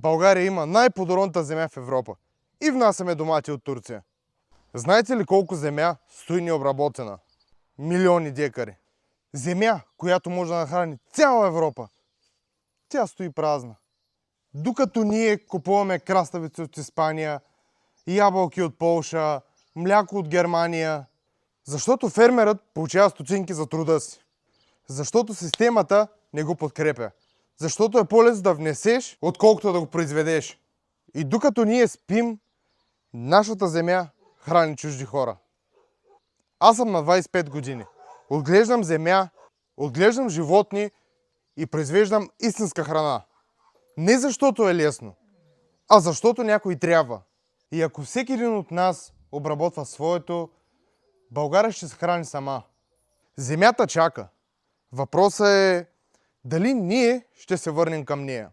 България има най-плодородната земя в Европа и внасяме домати от Турция. Знаете ли колко земя стои необработена? Милиони декари. Земя, която може да нахрани цяла Европа. Тя стои празна. Докато ние купуваме краставици от Испания, ябълки от Полша, мляко от Германия. Защото фермерът получава стотинки за труда си. Защото системата не го подкрепя. Защото е по-лесно да внесеш, отколкото да го произведеш. И докато ние спим, нашата земя храни чужди хора. Аз съм на 25 години. Отглеждам земя, отглеждам животни и произвеждам истинска храна. Не защото е лесно, а защото някой трябва. И ако всеки един от нас обработва своето, България ще се храни сама. Земята чака. Въпросът е дали ние ще се върнем към нея.